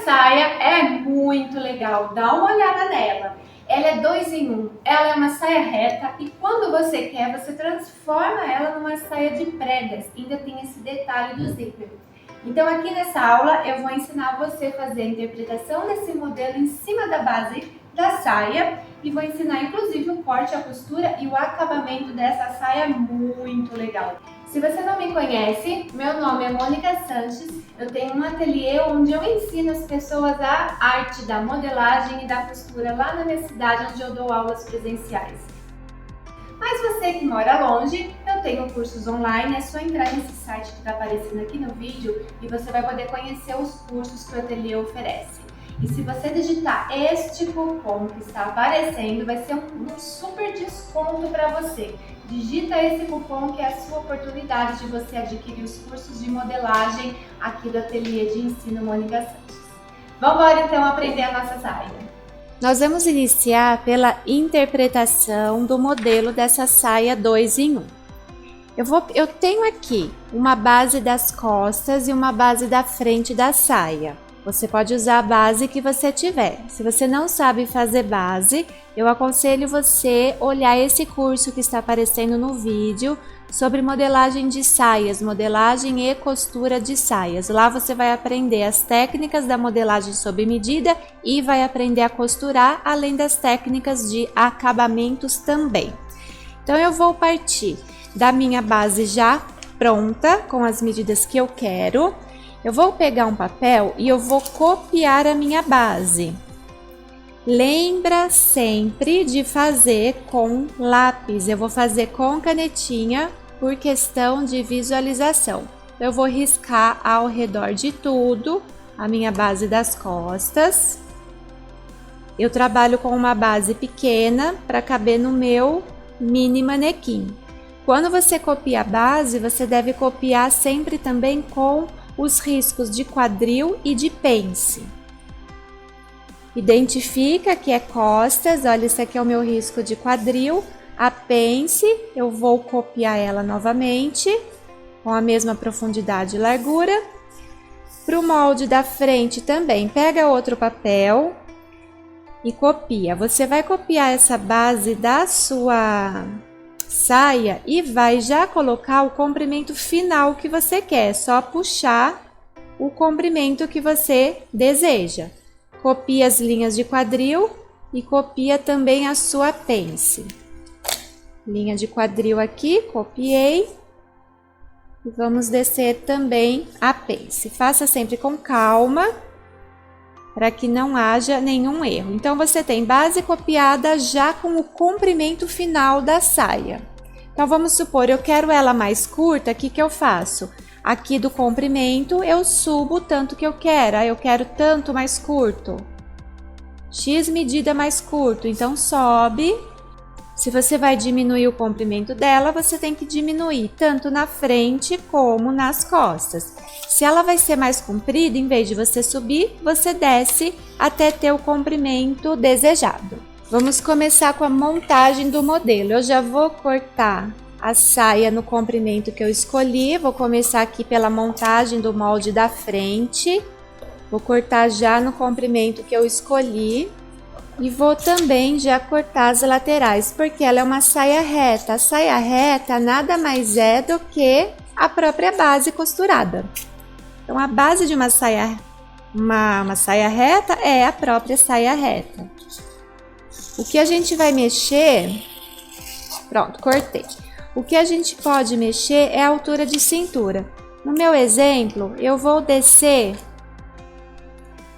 saia é muito legal, dá uma olhada nela. Ela é 2 em 1, ela é uma saia reta e quando você quer, você transforma ela numa saia de pregas. Ainda tem esse detalhe do zíper. Então aqui nessa aula eu vou ensinar você a fazer a interpretação desse modelo em cima da base da saia e vou ensinar inclusive o corte, a costura e o acabamento dessa saia muito legal. Se você não me conhece, meu nome é Mônica Sanches, eu tenho um ateliê onde eu ensino as pessoas a arte da modelagem e da costura lá na minha cidade, onde eu dou aulas presenciais. Mas você que mora longe, eu tenho cursos online, é só entrar nesse site que está aparecendo aqui no vídeo e você vai poder conhecer os cursos que o ateliê oferece. E se você digitar este cupom que está aparecendo, vai ser um super desconto para você. Digita esse cupom que é a sua oportunidade de você adquirir os cursos de modelagem aqui do ateliê de ensino Mônica Sanches. Vamos embora então aprender a nossa saia. Nós vamos iniciar pela interpretação do modelo dessa saia 2 em 1. Eu tenho aqui uma base das costas e uma base da frente da saia. Você pode usar a base que você tiver. Se você não sabe fazer base, eu aconselho você olhar esse curso que está aparecendo no vídeo sobre modelagem de saias, modelagem e costura de saias. Lá você vai aprender as técnicas da modelagem sob medida e vai aprender a costurar, além das técnicas de acabamentos também. Então eu vou partir da minha base já pronta, com as medidas que eu quero. Eu vou pegar um papel e eu vou copiar a minha base. Lembra sempre de fazer com lápis. Eu vou fazer com canetinha por questão de visualização. Eu vou riscar ao redor de tudo a minha base das costas. Eu trabalho com uma base pequena para caber no meu mini manequim. Quando você copia a base, você deve copiar sempre também com os riscos de quadril e de pence. Identifica que é costas, olha, esse aqui é o meu risco de quadril. A pence, eu vou copiar ela novamente, com a mesma profundidade e largura. Para o molde da frente também, pega outro papel e copia. Você vai copiar essa base da sua saia e vai já colocar o comprimento final que você quer, só puxar o comprimento que você deseja. Copia as linhas de quadril e copia também a sua pence. Linha de quadril aqui, copiei. E vamos descer também a pence. Faça sempre com calma, para que não haja nenhum erro. Então, você tem base copiada já com o comprimento final da saia. Então, vamos supor, eu quero ela mais curta, o que que eu faço? Aqui do comprimento, eu subo o tanto que eu quero. Eu quero tanto mais curto. X medida mais curto, então sobe. Se você vai diminuir o comprimento dela, você tem que diminuir tanto na frente como nas costas. Se ela vai ser mais comprida, em vez de você subir, você desce até ter o comprimento desejado. Vamos começar com a montagem do modelo. Eu já vou cortar a saia no comprimento que eu escolhi. Vou começar aqui pela montagem do molde da frente. Vou cortar já no comprimento que eu escolhi. E vou também já cortar as laterais, porque ela é uma saia reta. A saia reta nada mais é do que a própria base costurada. Então, a base de uma saia reta é a própria saia reta. O que a gente vai mexer... Pronto, cortei. O que a gente pode mexer é a altura de cintura. No meu exemplo, eu vou descer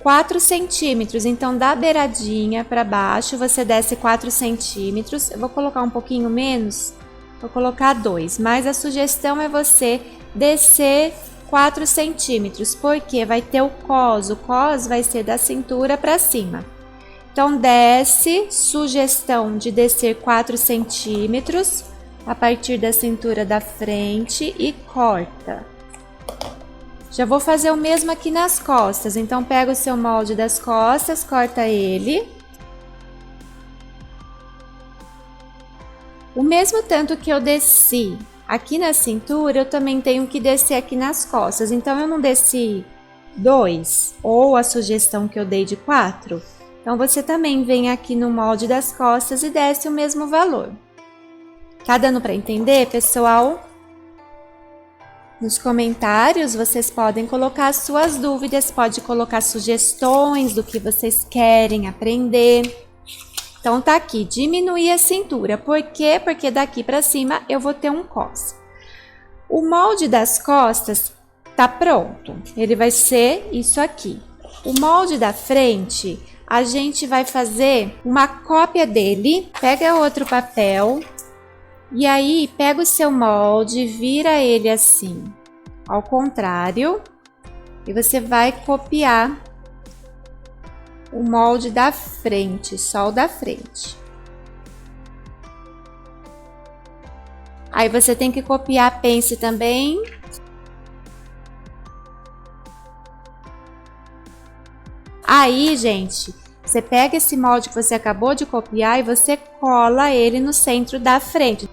4 centímetros, então da beiradinha para baixo você desce 4 centímetros. Eu vou colocar um pouquinho menos, vou colocar 2, mas a sugestão é você descer 4 centímetros, porque vai ter o cos vai ser da cintura para cima. Então desce, sugestão de descer 4 centímetros a partir da cintura da frente e corta. Já vou fazer o mesmo aqui nas costas, então pega o seu molde das costas, corta ele. O mesmo tanto que eu desci aqui na cintura, eu também tenho que descer aqui nas costas. Então, eu não desci 2, ou a sugestão que eu dei de 4, então você também vem aqui no molde das costas e desce o mesmo valor. Tá dando para entender, pessoal? Nos comentários vocês podem colocar suas dúvidas, pode colocar sugestões do que vocês querem aprender. Então tá aqui, diminuir a cintura. Por quê? Porque daqui para cima eu vou ter um cos. O molde das costas tá pronto. Ele vai ser isso aqui. O molde da frente, a gente vai fazer uma cópia dele. Pega outro papel. E aí, pega o seu molde, vira ele assim, ao contrário, e você vai copiar o molde da frente, só o da frente. Aí você tem que copiar a pence também. Aí, gente, você pega esse molde que você acabou de copiar e você cola ele no centro da frente.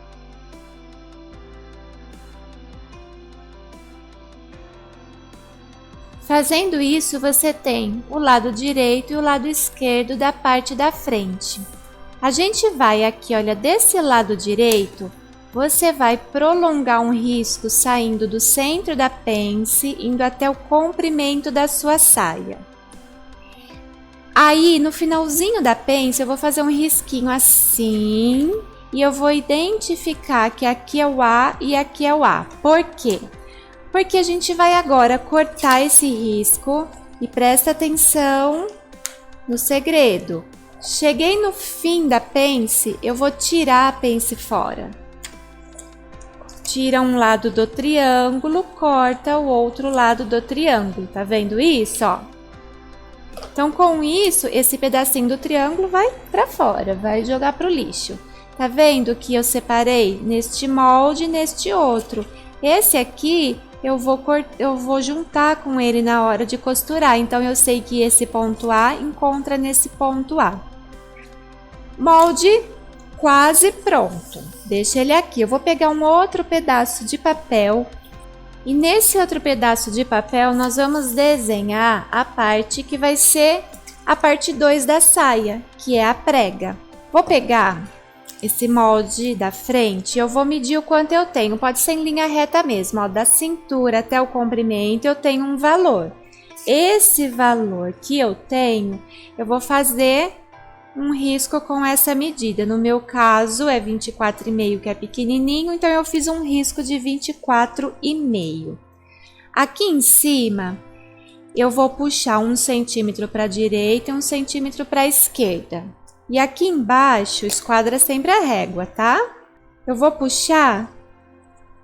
Fazendo isso, você tem o lado direito e o lado esquerdo da parte da frente. A gente vai aqui, olha, desse lado direito, você vai prolongar um risco saindo do centro da pence, indo até o comprimento da sua saia. Aí, no finalzinho da pence, eu vou fazer um risquinho assim, e eu vou identificar que aqui é o A e aqui é o A. Por quê? Porque a gente vai agora cortar esse risco e presta atenção no segredo. Cheguei no fim da pence, eu vou tirar a pence fora. Tira um lado do triângulo, corta o outro lado do triângulo. Tá vendo isso, ó? Então, com isso, esse pedacinho do triângulo vai para fora, vai jogar pro lixo. Tá vendo que eu separei neste molde e neste outro? Esse aqui eu vou juntar com ele na hora de costurar, então eu sei que esse ponto A encontra nesse ponto A. Molde quase pronto. Deixa ele aqui. Eu vou pegar um outro pedaço de papel e nesse outro pedaço de papel nós vamos desenhar a parte que vai ser a parte 2 da saia, que é a prega. Vou pegar esse molde da frente, eu vou medir o quanto eu tenho, pode ser em linha reta mesmo, ó, da cintura até o comprimento eu tenho um valor. Esse valor que eu tenho, eu vou fazer um risco com essa medida. No meu caso é 24,5, que é pequenininho, então eu fiz um risco de 24,5. Aqui em cima, eu vou puxar 1 centímetro para a direita e 1 centímetro para a esquerda. E aqui embaixo, esquadra sempre a régua, tá? Eu vou puxar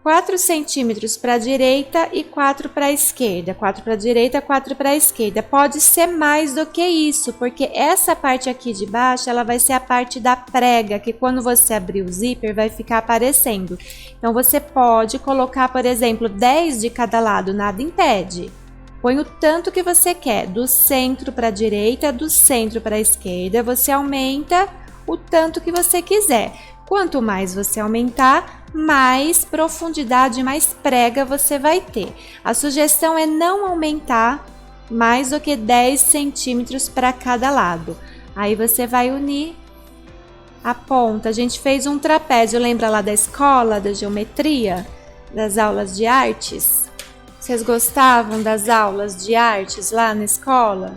4 centímetros para a direita e 4 para a esquerda. 4 para a direita, 4 para a esquerda. Pode ser mais do que isso, porque essa parte aqui de baixo, ela vai ser a parte da prega, que quando você abrir o zíper, vai ficar aparecendo. Então, você pode colocar, por exemplo, 10 de cada lado, nada impede. Põe o tanto que você quer, do centro para a direita, do centro para a esquerda, você aumenta o tanto que você quiser. Quanto mais você aumentar, mais profundidade, mais prega você vai ter. A sugestão é não aumentar mais do que 10 centímetros para cada lado. Aí você vai unir a ponta. A gente fez um trapézio, lembra lá da escola, da geometria, das aulas de artes? Vocês gostavam das aulas de artes lá na escola?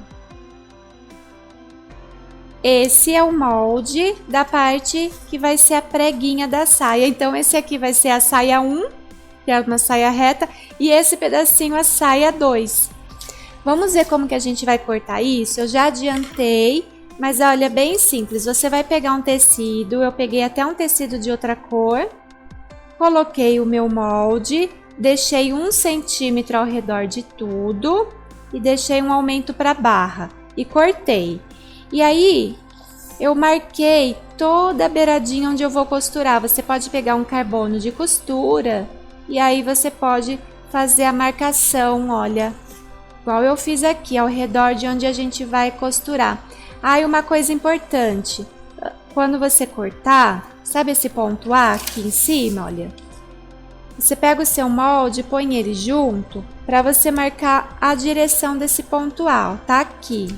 Esse é o molde da parte que vai ser a preguinha da saia. Então, esse aqui vai ser a saia 1, que é uma saia reta, e esse pedacinho a saia 2. Vamos ver como que a gente vai cortar isso? Eu já adiantei, mas olha, bem simples. Você vai pegar um tecido, eu peguei até um tecido de outra cor, coloquei o meu molde, deixei 1 centímetro ao redor de tudo e deixei um aumento para a barra e cortei. E aí, eu marquei toda a beiradinha onde eu vou costurar. Você pode pegar um carbono de costura e aí você pode fazer a marcação, olha, igual eu fiz aqui, ao redor de onde a gente vai costurar. Ah, e uma coisa importante, quando você cortar, sabe esse ponto A aqui em cima, olha? Você pega o seu molde e põe ele junto para você marcar a direção desse ponto A, ó, tá aqui.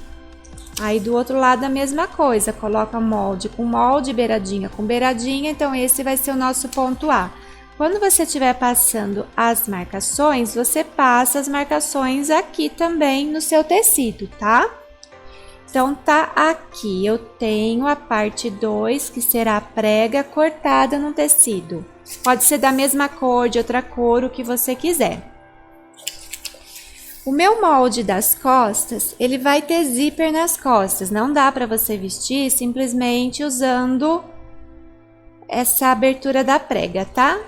Aí do outro lado a mesma coisa, coloca molde com molde, beiradinha com beiradinha, então esse vai ser o nosso ponto A. Quando você estiver passando as marcações, você passa as marcações aqui também no seu tecido, tá? Então tá aqui, eu tenho a parte 2, que será a prega cortada no tecido. Pode ser da mesma cor, de outra cor, o que você quiser. O meu molde das costas, ele vai ter zíper nas costas. Não dá para você vestir simplesmente usando essa abertura da prega, tá?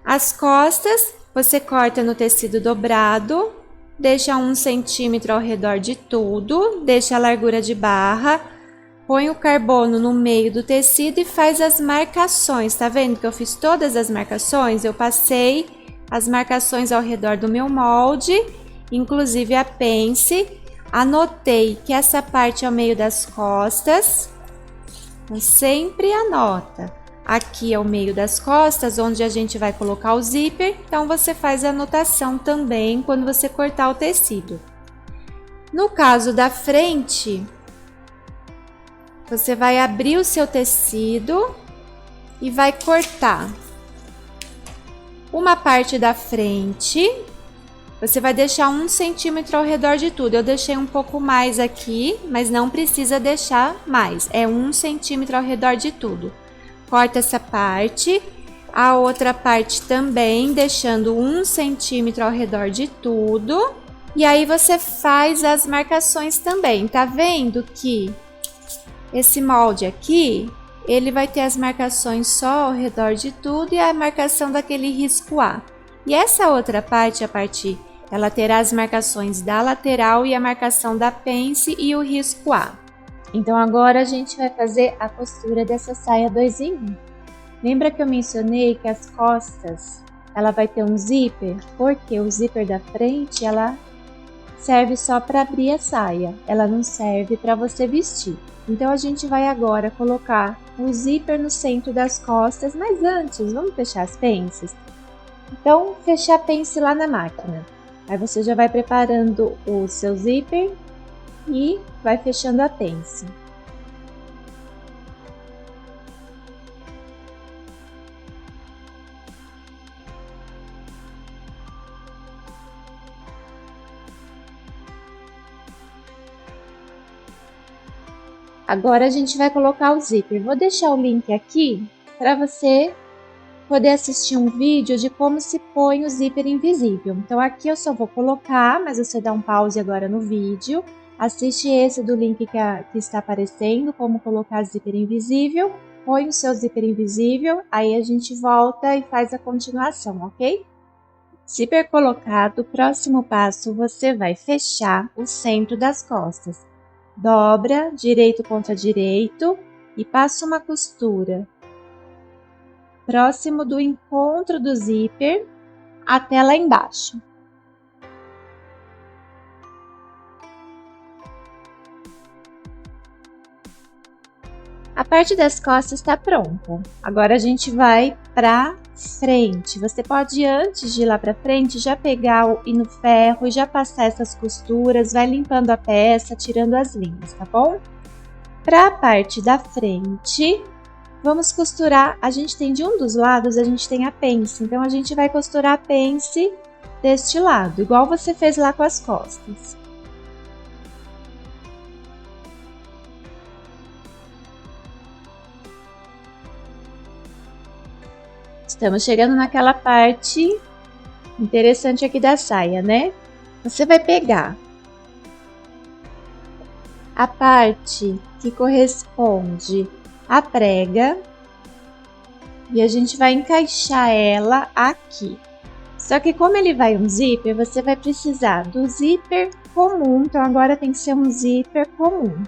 As costas, você corta no tecido dobrado, deixa 1 centímetro ao redor de tudo, deixa a largura de barra, põe o carbono no meio do tecido e faz as marcações. Tá vendo que eu fiz todas as marcações? Eu passei as marcações ao redor do meu molde, inclusive a pence. Anotei que essa parte é o meio das costas. Então, sempre anota. Aqui é o meio das costas, onde a gente vai colocar o zíper. Então, você faz a anotação também quando você cortar o tecido. No caso da frente, você vai abrir o seu tecido e vai cortar uma parte da frente. Você vai deixar 1 centímetro ao redor de tudo. Eu deixei um pouco mais aqui, mas não precisa deixar mais. É 1 centímetro ao redor de tudo. Corta essa parte, a outra parte também, deixando 1 centímetro ao redor de tudo. E aí você faz as marcações também. Tá vendo que esse molde aqui, ele vai ter as marcações só ao redor de tudo e a marcação daquele risco A. E essa outra parte, ela terá as marcações da lateral e a marcação da pence e o risco A. Então agora a gente vai fazer a costura dessa saia 2 em 1. Lembra que eu mencionei que as costas, ela vai ter um zíper? Porque o zíper da frente, ela serve só para abrir a saia, ela não serve para você vestir. Então a gente vai agora colocar o zíper no centro das costas, mas antes, vamos fechar as pences? Então, fechar a pence lá na máquina. Aí você já vai preparando o seu zíper e vai fechando a pence. Agora a gente vai colocar o zíper. Vou deixar o link aqui para você poder assistir um vídeo de como se põe o zíper invisível. Então aqui eu só vou colocar, mas você dá um pause agora no vídeo. Assiste esse do link que está aparecendo, como colocar zíper invisível. Põe o seu zíper invisível, aí a gente volta e faz a continuação, ok? Zíper colocado, próximo passo, você vai fechar o centro das costas. Dobra direito contra direito e passa uma costura próximo do encontro do zíper até lá embaixo. A parte das costas está pronta. Agora a gente vai para frente. Você pode, antes de ir lá para frente, já pegar o no ferro e já passar essas costuras, vai limpando a peça, tirando as linhas, tá bom? Para a parte da frente, vamos costurar. A gente tem de um dos lados, a gente tem a pence, então a gente vai costurar a pence deste lado, igual você fez lá com as costas. Estamos chegando naquela parte interessante aqui da saia, né? Você vai pegar a parte que corresponde à prega e a gente vai encaixar ela aqui. Só que como ele vai um zíper, você vai precisar do zíper comum, então agora tem que ser um zíper comum.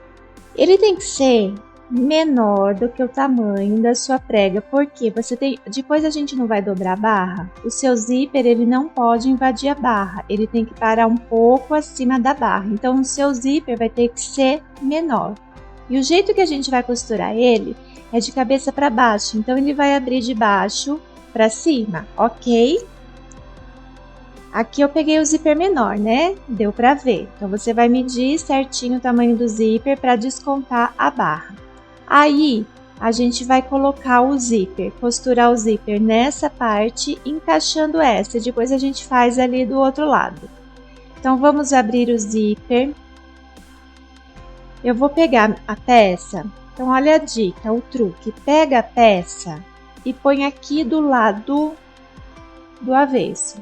Ele tem que ser menor do que o tamanho da sua prega, porque você tem, depois a gente não vai dobrar a barra, o seu zíper ele não pode invadir a barra, ele tem que parar um pouco acima da barra, então o seu zíper vai ter que ser menor. E o jeito que a gente vai costurar ele é de cabeça para baixo, então ele vai abrir de baixo para cima, ok? Aqui eu peguei o zíper menor, né? Deu para ver. Então, você vai medir certinho o tamanho do zíper para descontar a barra. Aí, a gente vai colocar o zíper, costurar o zíper nessa parte, encaixando essa. Depois a gente faz ali do outro lado. Então, vamos abrir o zíper. Eu vou pegar a peça. Então, olha a dica, o truque. Pega a peça e põe aqui do lado do avesso.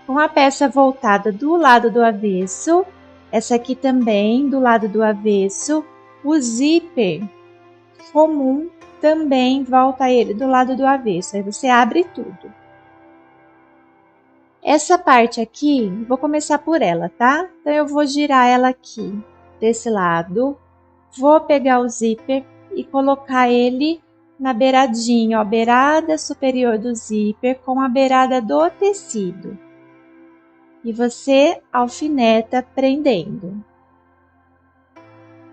Com a peça voltada do lado do avesso, essa aqui também do lado do avesso, o zíper comum também volta ele do lado do avesso. Aí você abre tudo. Essa parte aqui, vou começar por ela, tá? Então, eu vou girar ela aqui desse lado. Vou pegar o zíper e colocar ele na beiradinha, ó, beirada superior do zíper com a beirada do tecido. E você alfineta prendendo.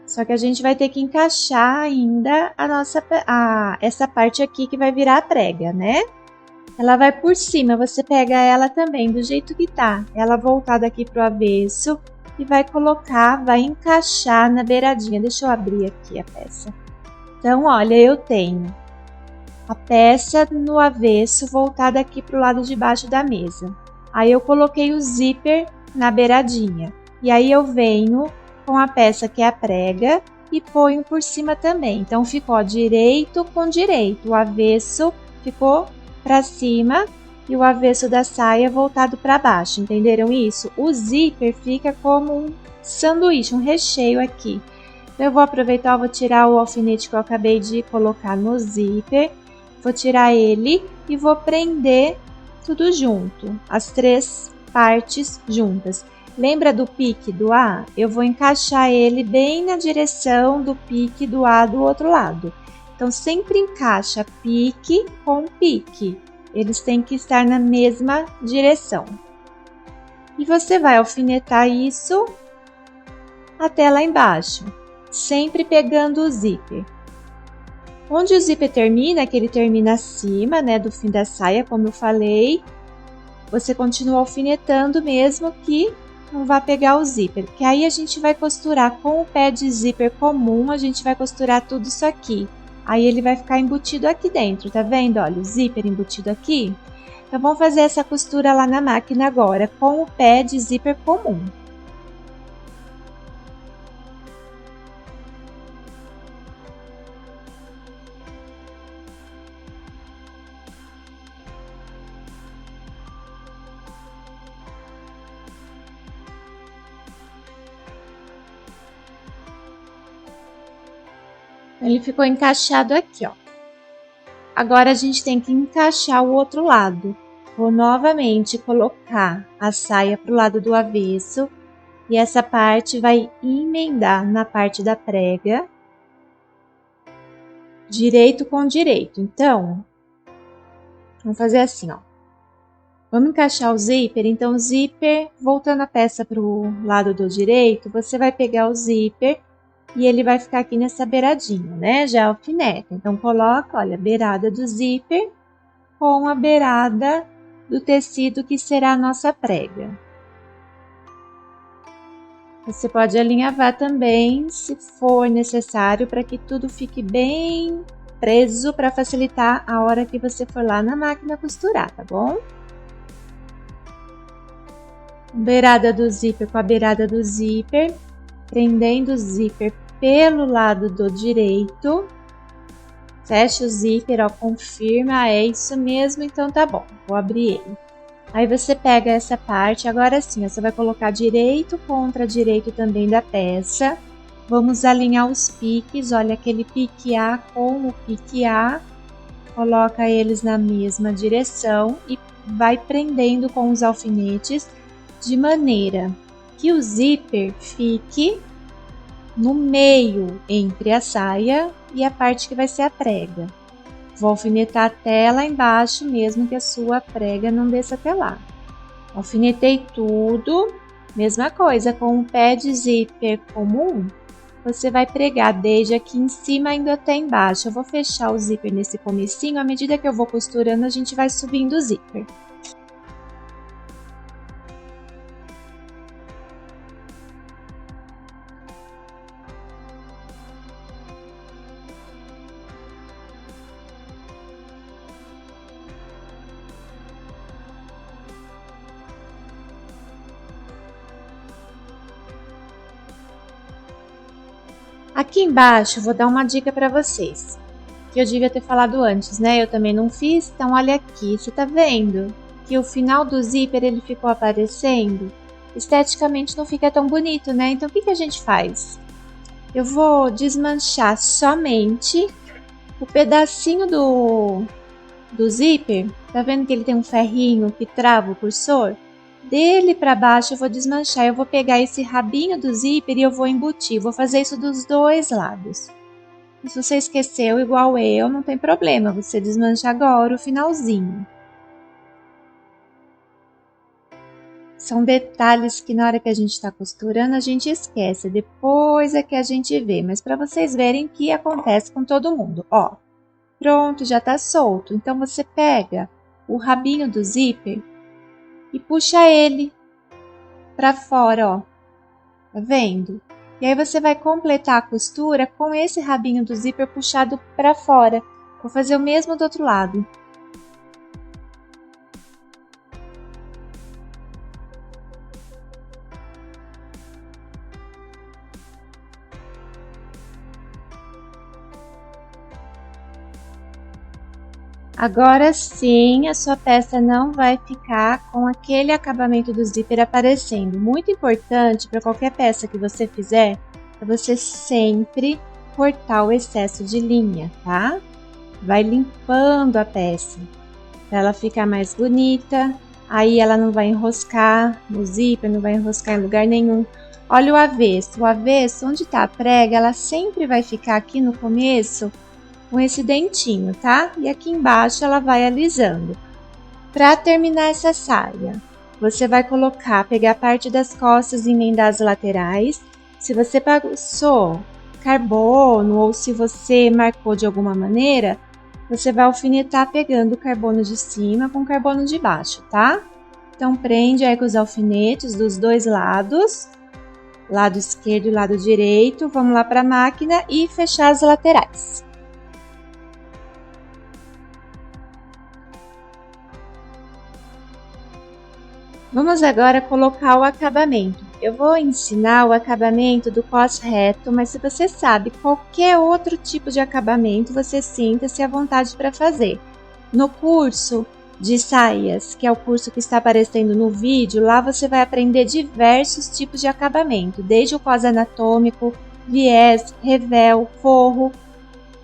Só que a gente vai ter que encaixar ainda essa parte aqui que vai virar a prega, né? Ela vai por cima, você pega ela também do jeito que tá, ela voltada aqui pro avesso e vai colocar, vai encaixar na beiradinha. Deixa eu abrir aqui a peça. Então, olha, eu tenho a peça no avesso voltada aqui pro lado de baixo da mesa. Aí eu coloquei o zíper na beiradinha e aí eu venho com a peça que é a prega e ponho por cima também. Então, ficou direito com direito, o avesso ficou para cima e o avesso da saia voltado para baixo, entenderam isso? O zíper fica como um sanduíche, um recheio aqui. Então, eu vou aproveitar, vou tirar o alfinete que eu acabei de colocar no zíper, vou tirar ele e vou prender tudo junto, as três partes juntas. Lembra do pique do A? Eu vou encaixar ele bem na direção do pique do A do outro lado. Então, sempre encaixa pique com pique. Eles têm que estar na mesma direção. E você vai alfinetar isso até lá embaixo, sempre pegando o zíper. Onde o zíper termina, que ele termina acima, né, do fim da saia, como eu falei, você continua alfinetando mesmo que não vá pegar o zíper, porque aí a gente vai costurar com o pé de zíper comum, a gente vai costurar tudo isso aqui. Aí ele vai ficar embutido aqui dentro, tá vendo? Olha, o zíper embutido aqui. Então, vamos fazer essa costura lá na máquina agora, com o pé de zíper comum. Ele ficou encaixado aqui, ó. Agora, a gente tem que encaixar o outro lado. Vou novamente colocar a saia pro lado do avesso. E essa parte vai emendar na parte da prega. Direito com direito. Então, vamos fazer assim, ó. Vamos encaixar o zíper. Então, o zíper, voltando a peça pro lado do direito, você vai pegar o zíper e ele vai ficar aqui nessa beiradinha, né? Já alfineta. Então, coloca, olha, a beirada do zíper com a beirada do tecido que será a nossa prega. Você pode alinhavar também, se for necessário, para que tudo fique bem preso para facilitar a hora que você for lá na máquina costurar, tá bom? Beirada do zíper com a beirada do zíper, prendendo o zíper pelo lado do direito. Fecha o zíper, ó, confirma, é isso mesmo, então tá bom, vou abrir ele. Aí você pega essa parte, agora sim, você vai colocar direito contra direito também da peça. Vamos alinhar os piques, olha, aquele pique A com o pique A. Coloca eles na mesma direção e vai prendendo com os alfinetes de maneira que o zíper fique no meio entre a saia e a parte que vai ser a prega. Vou alfinetar até lá embaixo, mesmo que a sua prega não desça até lá. Alfinetei tudo, mesma coisa, com o pé de zíper comum, você vai pregar desde aqui em cima indo até embaixo. Eu vou fechar o zíper nesse comecinho, à medida que eu vou costurando, a gente vai subindo o zíper. Aqui embaixo eu vou dar uma dica para vocês, que eu devia ter falado antes, né? Eu também não fiz, então olha aqui, você tá vendo que o final do zíper ele ficou aparecendo? Esteticamente não fica tão bonito, né? Então o que a gente faz? Eu vou desmanchar somente o pedacinho do zíper, tá vendo que ele tem um ferrinho que trava o cursor? Dele para baixo eu vou desmanchar, eu vou pegar esse rabinho do zíper e eu vou embutir, vou fazer isso dos dois lados. E se você esqueceu igual eu, não tem problema, você desmancha agora o finalzinho. São detalhes que na hora que a gente está costurando a gente esquece, depois é que a gente vê, mas para vocês verem que acontece com todo mundo. Ó, pronto, já tá solto, então você pega o rabinho do zíper e puxa ele para fora, ó. Tá vendo? E aí você vai completar a costura com esse rabinho do zíper puxado para fora. Vou fazer o mesmo do outro lado. Agora sim, a sua peça não vai ficar com aquele acabamento do zíper aparecendo. Muito importante para qualquer peça que você fizer, é você sempre cortar o excesso de linha, tá? Vai limpando a peça, para ela ficar mais bonita. Aí ela não vai enroscar no zíper, não vai enroscar em lugar nenhum. Olha o avesso. O avesso, onde tá a prega, ela sempre vai ficar aqui no começo com esse dentinho, tá? E aqui embaixo ela vai alisando. Para terminar essa saia, você vai pegar a parte das costas e emendar as laterais. Se você passou carbono ou se você marcou de alguma maneira, você vai alfinetar pegando o carbono de cima com o carbono de baixo, tá? Então prende aí com os alfinetes dos dois lados, lado esquerdo e lado direito. Vamos lá para a máquina e fechar as laterais. Vamos agora colocar o acabamento. Eu vou ensinar o acabamento do cos reto, mas se você sabe qualquer outro tipo de acabamento, você sinta-se à vontade para fazer. No curso de saias, que é o curso que está aparecendo no vídeo, lá você vai aprender diversos tipos de acabamento, desde o cos anatômico, viés, revel, forro.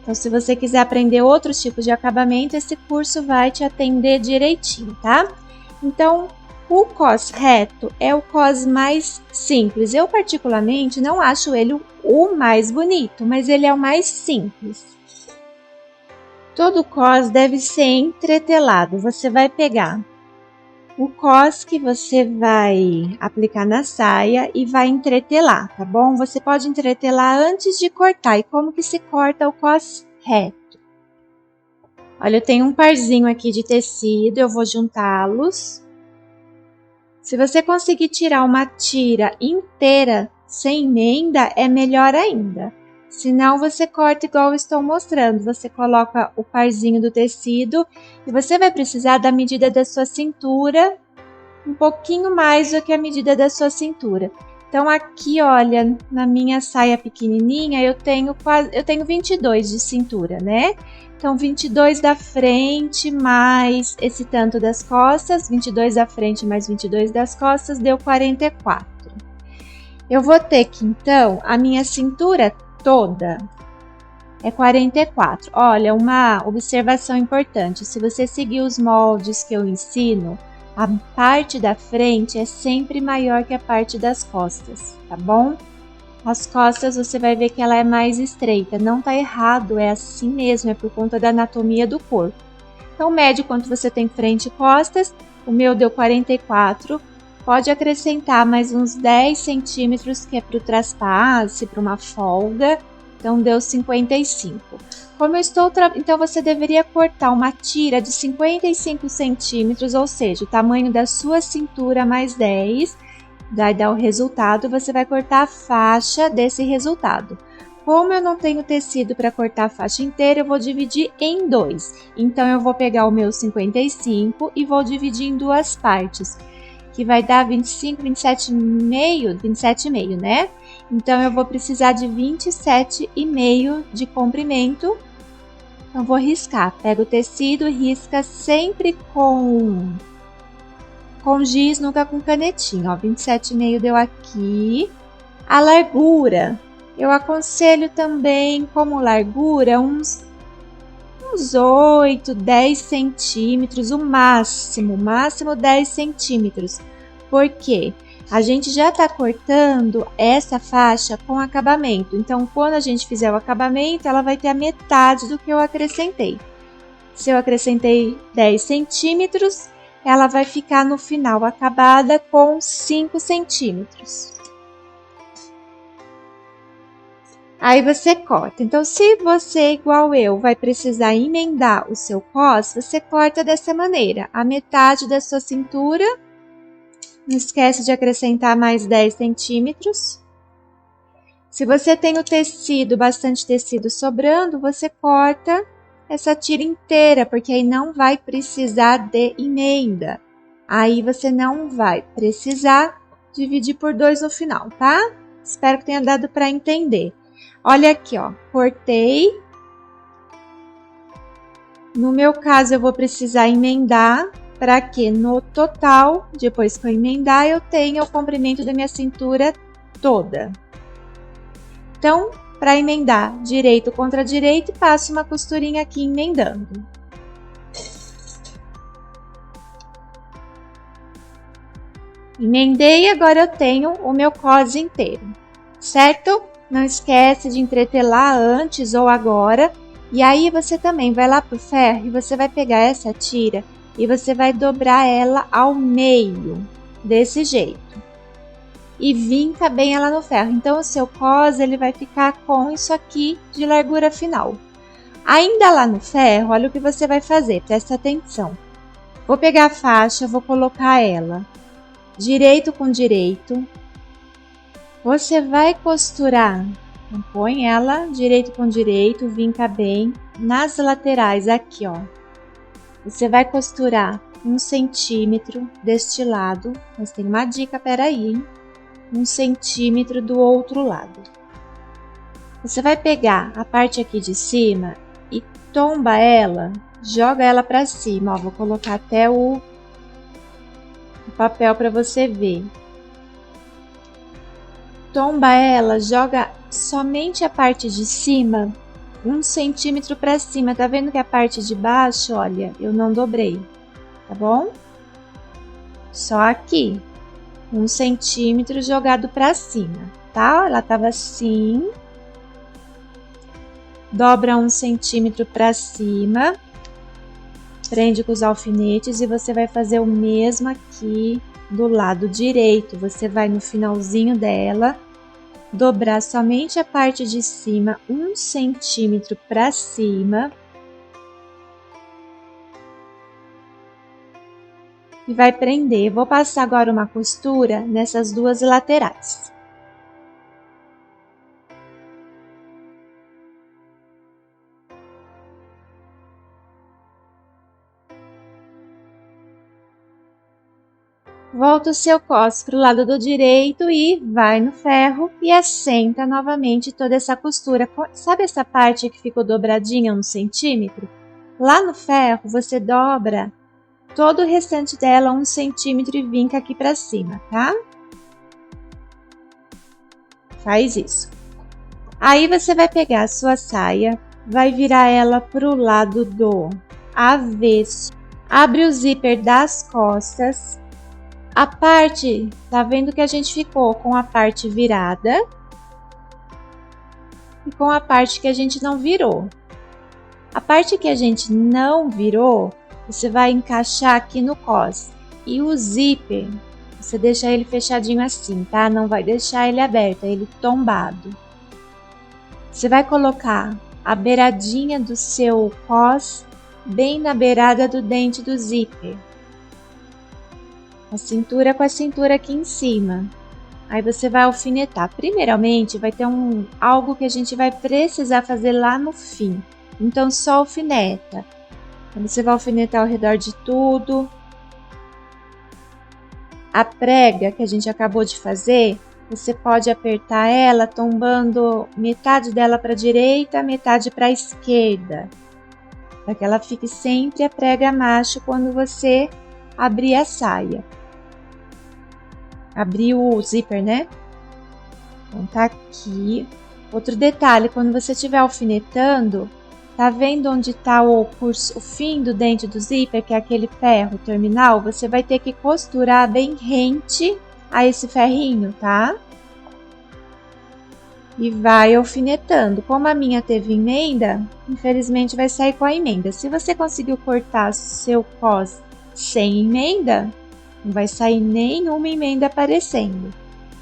Então, se você quiser aprender outros tipos de acabamento, esse curso vai te atender direitinho, tá? Então, o cos reto é o cos mais simples. Eu, particularmente, não acho ele o mais bonito, mas ele é o mais simples. Todo cos deve ser entretelado. Você vai pegar o cos que você vai aplicar na saia e vai entretelar, tá bom? Você pode entretelar antes de cortar. E como que se corta o cos reto? Olha, eu tenho um parzinho aqui de tecido, eu vou juntá-los. Se você conseguir tirar uma tira inteira sem emenda, é melhor ainda. Senão, você corta igual eu estou mostrando. Você coloca o parzinho do tecido e você vai precisar da medida da sua cintura, um pouquinho mais do que a medida da sua cintura. Então, aqui, olha, na minha saia pequenininha, eu tenho 22 de cintura, né? Então, 22 da frente mais esse tanto das costas, 22 da frente mais 22 das costas, deu 44. Eu vou ter que, então, a minha cintura toda é 44. Olha, uma observação importante, se você seguir os moldes que eu ensino, a parte da frente é sempre maior que a parte das costas, tá bom? As costas você vai ver que ela é mais estreita, não tá errado, é assim mesmo, é por conta da anatomia do corpo. Então, mede quanto você tem frente e costas, o meu deu 44, pode acrescentar mais uns 10 centímetros, que é para o traspasse, para uma folga. Então, deu 55. Como eu estou... Então, você deveria cortar uma tira de 55 centímetros, ou seja, o tamanho da sua cintura mais 10. Vai dar o resultado, você vai cortar a faixa desse resultado. Como eu não tenho tecido para cortar a faixa inteira, eu vou dividir em 2. Então, eu vou pegar o meu 55 e vou dividir em 2 partes, que vai dar 25, 27,5, né? Então, eu vou precisar de 27,5 de comprimento. Então, vou riscar. Pega o tecido, risca sempre com giz, nunca com canetinha. Ó, 27,5 deu aqui. A largura, eu aconselho também como largura uns 8, 10 centímetros, o máximo 10 centímetros. Porque a gente já tá cortando essa faixa com acabamento. Então, quando a gente fizer o acabamento, ela vai ter a metade do que eu acrescentei. Se eu acrescentei 10 centímetros, ela vai ficar no final acabada com 5 centímetros. Aí você corta. Então, se você, igual eu, vai precisar emendar o seu cos, você corta dessa maneira. A metade da sua cintura. Não esquece de acrescentar mais 10 centímetros. Se você tem o tecido, bastante tecido sobrando, você corta essa tira inteira, porque aí não vai precisar de emenda. Aí você não vai precisar dividir por 2 no final, tá? Espero que tenha dado para entender. Olha aqui, ó, cortei. No meu caso, eu vou precisar emendar para que no total, depois que eu emendar, eu tenha o comprimento da minha cintura toda. Então, para emendar direito contra direito, passo uma costurinha aqui emendando. Emendei, agora eu tenho o meu cos inteiro, certo? Não esquece de entretelar antes ou agora. E aí, você também vai lá pro ferro e você vai pegar essa tira e você vai dobrar ela ao meio, desse jeito. E vinca bem ela no ferro. Então, o seu cos, ele vai ficar com isso aqui de largura final. Ainda lá no ferro, olha o que você vai fazer, presta atenção. Vou pegar a faixa, vou colocar ela direito com direito. Você vai costurar, então, põe ela direito com direito, vinca bem. Nas laterais, aqui, ó, você vai costurar 1 centímetro deste lado. Mas tem uma dica, peraí, hein? 1 centímetro do outro lado. Você vai pegar a parte aqui de cima e tomba ela, joga ela para cima. Ó, vou colocar até o papel para você ver. Tomba ela, joga somente a parte de cima, 1 centímetro para cima. Tá vendo que a parte de baixo, olha, eu não dobrei, tá bom? Só aqui, 1 centímetro jogado para cima, tá? Ela tava assim. Dobra 1 centímetro para cima, prende com os alfinetes e você vai fazer o mesmo aqui do lado direito. Você vai no finalzinho dela, dobrar somente a parte de cima 1 centímetro para cima e vai prender. Vou passar agora uma costura nessas 2 laterais. Volta o seu cos para o lado do direito e vai no ferro e assenta novamente toda essa costura. Sabe essa parte que ficou dobradinha 1 centímetro? Lá no ferro você dobra todo o restante dela 1 centímetro e vinca aqui para cima, tá? Faz isso. Aí você vai pegar a sua saia, vai virar ela para o lado do avesso, abre o zíper das costas. A parte, tá vendo que a gente ficou com a parte virada e com a parte que a gente não virou. A parte que a gente não virou, você vai encaixar aqui no cos. E o zíper, Você deixa ele fechadinho assim, tá? Não vai deixar ele aberto, ele tombado. Você vai colocar a beiradinha do seu cos bem na beirada do dente do zíper. A cintura com a cintura aqui em cima. Aí você vai alfinetar. Primeiramente, vai ter algo que a gente vai precisar fazer lá no fim. Então, só alfineta. Você vai alfinetar ao redor de tudo. A prega que a gente acabou de fazer, você pode apertar ela tombando metade dela para a direita, metade para a esquerda. Para que ela fique sempre a prega macho quando você abrir a saia. Abrir o zíper, né? Então tá aqui. Outro detalhe, quando você estiver alfinetando, tá vendo onde tá o fim do dente do zíper, que é aquele ferro terminal? Você vai ter que costurar bem rente a esse ferrinho, tá? E vai alfinetando. Como a minha teve emenda, infelizmente vai sair com a emenda. Se você conseguiu cortar seu cos sem emenda, não vai sair nenhuma emenda aparecendo.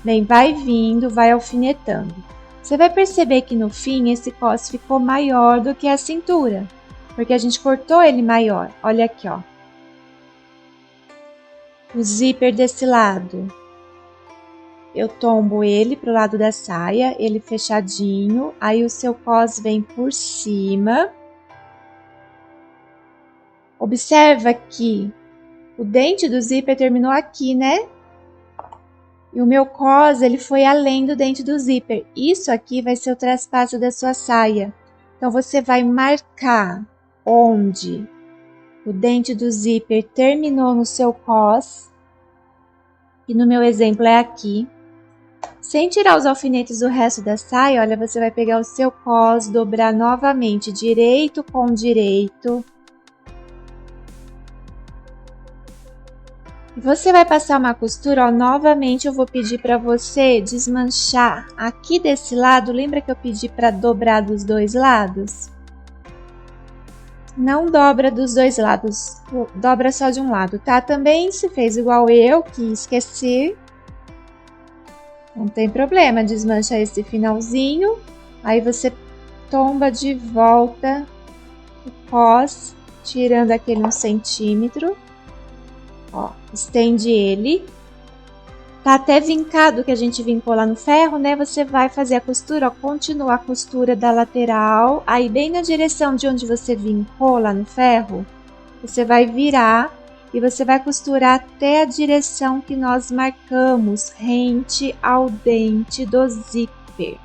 Bem, vai vindo, vai alfinetando. Você vai perceber que no fim esse cos ficou maior do que a cintura, porque a gente cortou ele maior. Olha aqui, ó. O zíper desse lado. Eu tombo ele pro lado da saia, ele fechadinho, aí o seu cos vem por cima. Observa que o dente do zíper terminou aqui, né? E o meu cos, ele foi além do dente do zíper. Isso aqui vai ser o traspasso da sua saia. Então, você vai marcar onde o dente do zíper terminou no seu cos. E no meu exemplo é aqui. Sem tirar os alfinetes do resto da saia, olha, você vai pegar o seu cos, dobrar novamente direito com direito. E você vai passar uma costura, ó, novamente eu vou pedir para você desmanchar aqui desse lado. Lembra que eu pedi para dobrar dos dois lados? Não dobra dos dois lados, dobra só de um lado, tá? Também se fez igual eu, que esqueci, não tem problema, desmancha esse finalzinho, aí você tomba de volta o cos, tirando aquele 1 centímetro. Ó, estende ele. Tá até vincado que a gente vincou lá no ferro, né? Você vai fazer a costura, ó, continua a costura da lateral. Aí, bem na direção de onde você vincou lá no ferro, você vai virar e você vai costurar até a direção que nós marcamos, rente ao dente do zíper.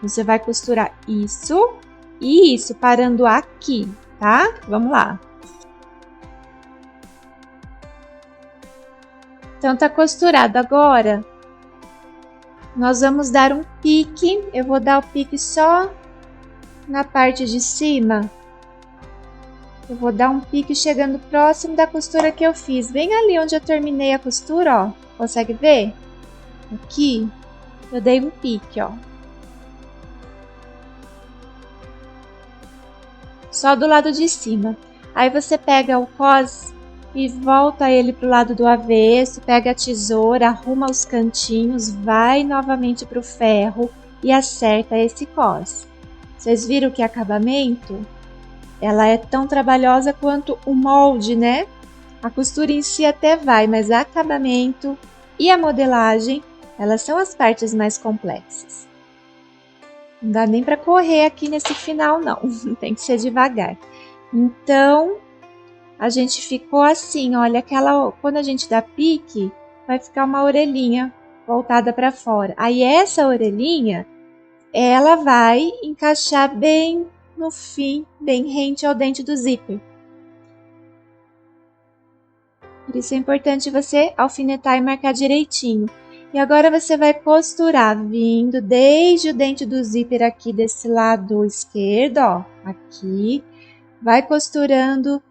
Você vai costurar isso e isso, parando aqui, tá? Vamos lá. Então, tá costurado. Agora, nós vamos dar um pique. Eu vou dar o pique só na parte de cima. Eu vou dar um pique chegando próximo da costura que eu fiz. Bem ali onde eu terminei a costura, ó. Consegue ver? Aqui, eu dei um pique, ó. Só do lado de cima. Aí, você pega o cos e volta ele pro lado do avesso, pega a tesoura, arruma os cantinhos, vai novamente pro ferro e acerta esse cos. Vocês viram que acabamento? Ela é tão trabalhosa quanto o molde, né? A costura em si até vai, mas acabamento e a modelagem, elas são as partes mais complexas. Não dá nem para correr aqui nesse final, não. Tem que ser devagar. Então, a gente ficou assim, olha, quando a gente dá pique, vai ficar uma orelhinha voltada para fora. Aí essa orelhinha, ela vai encaixar bem no fim, bem rente ao dente do zíper. Por isso é importante você alfinetar e marcar direitinho. E agora você vai costurar, vindo desde o dente do zíper aqui desse lado esquerdo, ó, aqui. Vai costurando,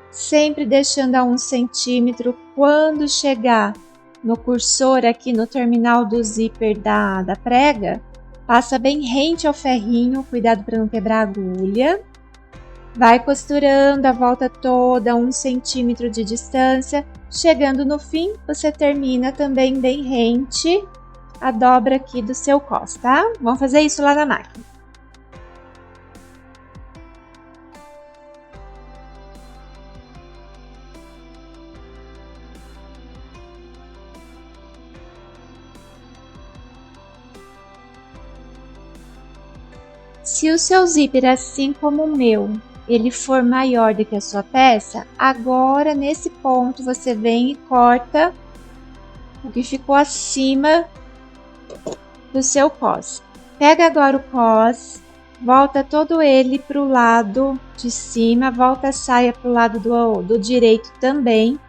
sempre deixando a 1 centímetro. Quando chegar no cursor aqui no terminal do zíper da prega, passa bem rente ao ferrinho, cuidado para não quebrar a agulha. Vai costurando a volta toda, 1 centímetro de distância. Chegando no fim, você termina também bem rente a dobra aqui do seu cos, tá? Vamos fazer isso lá na máquina. Se o seu zíper, assim como o meu, ele for maior do que a sua peça, agora nesse ponto você vem e corta o que ficou acima do seu cos. Pega agora o cos, volta todo ele para o lado de cima, volta a saia para o lado do direito também,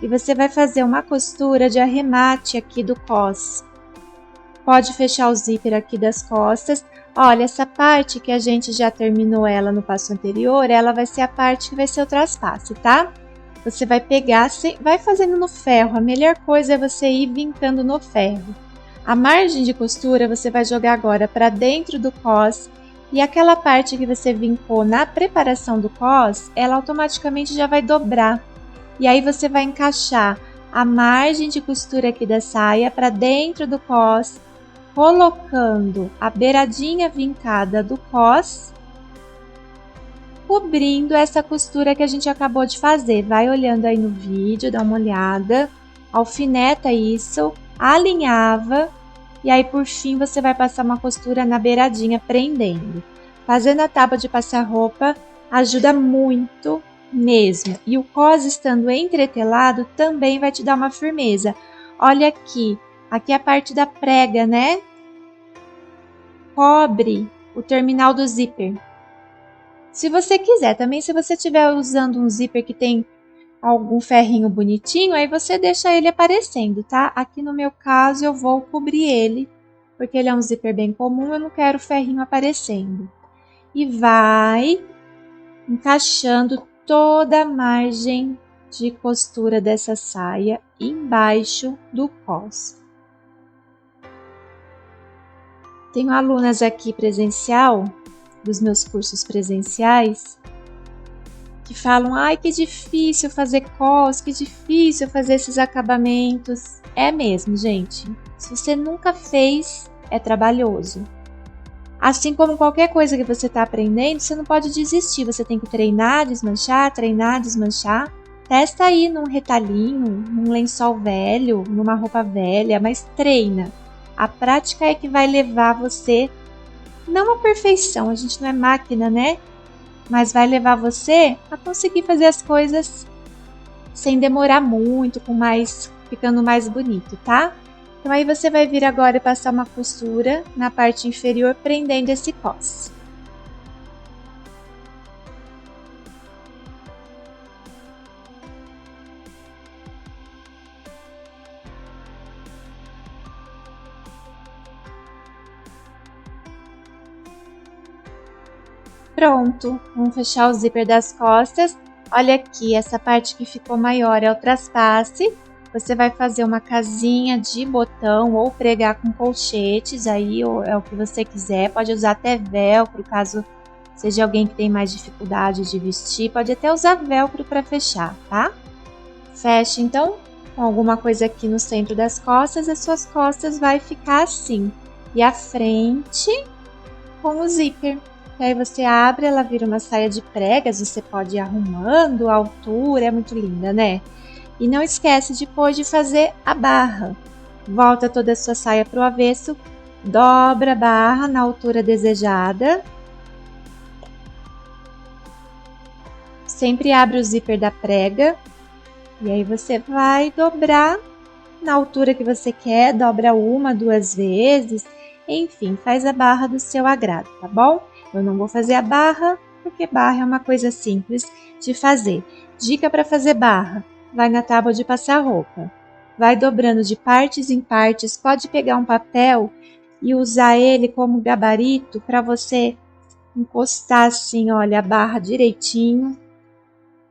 e você vai fazer uma costura de arremate aqui do cos. Pode fechar o zíper aqui das costas. Olha, essa parte que a gente já terminou ela no passo anterior, ela vai ser a parte que vai ser o traspasse, tá? Você vai pegar, vai fazendo no ferro. A melhor coisa é você ir vincando no ferro. A margem de costura você vai jogar agora para dentro do cos, e aquela parte que você vincou na preparação do cos, ela automaticamente já vai dobrar. E aí você vai encaixar a margem de costura aqui da saia para dentro do cos, colocando a beiradinha vincada do cos, cobrindo essa costura que a gente acabou de fazer. Vai olhando aí no vídeo, dá uma olhada, alfineta isso, alinhava, e aí por fim você vai passar uma costura na beiradinha prendendo. Fazendo a tábua de passar roupa ajuda muito mesmo, e o cos estando entretelado também vai te dar uma firmeza. Olha aqui é a parte da prega, né? Cobre o terminal do zíper. Se você quiser, também se você estiver usando um zíper que tem algum ferrinho bonitinho, aí você deixa ele aparecendo, tá? Aqui no meu caso eu vou cobrir ele, porque ele é um zíper bem comum, eu não quero o ferrinho aparecendo. E vai encaixando toda a margem de costura dessa saia embaixo do cos. Tenho alunas aqui presencial, dos meus cursos presenciais, que falam: ai, que difícil fazer cos, que difícil fazer esses acabamentos. É mesmo, gente. Se você nunca fez, é trabalhoso. Assim como qualquer coisa que você está aprendendo, você não pode desistir. Você tem que treinar, desmanchar, treinar, desmanchar. Testa aí num retalhinho, num lençol velho, numa roupa velha, mas treina. A prática é que vai levar você, não à perfeição, a gente não é máquina, né? Mas vai levar você a conseguir fazer as coisas sem demorar muito, ficando mais bonito, tá? Então aí você vai vir agora e passar uma costura na parte inferior prendendo esse cos. Pronto, vamos fechar o zíper das costas. Olha aqui, essa parte que ficou maior é o traspasse. Você vai fazer uma casinha de botão ou pregar com colchetes, aí é o que você quiser. Pode usar até velcro, caso seja alguém que tem mais dificuldade de vestir. Pode até usar velcro para fechar, tá? Fecha então com alguma coisa aqui no centro das costas, as suas costas vai ficar assim. E a frente com o zíper. E aí você abre, ela vira uma saia de pregas, você pode ir arrumando a altura, é muito linda, né? E não esquece depois de fazer a barra. Volta toda a sua saia para o avesso, dobra a barra na altura desejada. Sempre abre o zíper da prega. E aí você vai dobrar na altura que você quer, dobra 1, 2 vezes. Enfim, faz a barra do seu agrado, tá bom? Eu não vou fazer a barra, porque barra é uma coisa simples de fazer. Dica para fazer barra: vai na tábua de passar roupa, vai dobrando de partes em partes, pode pegar um papel e usar ele como gabarito para você encostar assim, olha, a barra direitinho.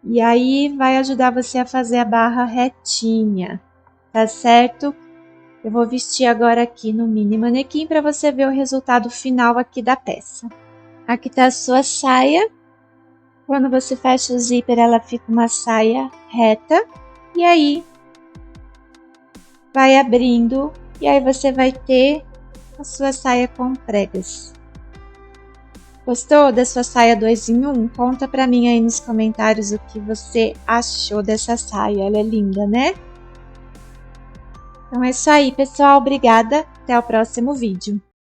E aí vai ajudar você a fazer a barra retinha, tá certo? Eu vou vestir agora aqui no mini manequim para você ver o resultado final aqui da peça. Aqui tá a sua saia. Quando você fecha o zíper, ela fica uma saia reta. E aí, vai abrindo. E aí você vai ter a sua saia com pregas. Gostou da sua saia 2 em 1? Conta pra mim aí nos comentários o que você achou dessa saia. Ela é linda, né? Então é isso aí, pessoal. Obrigada. Até o próximo vídeo.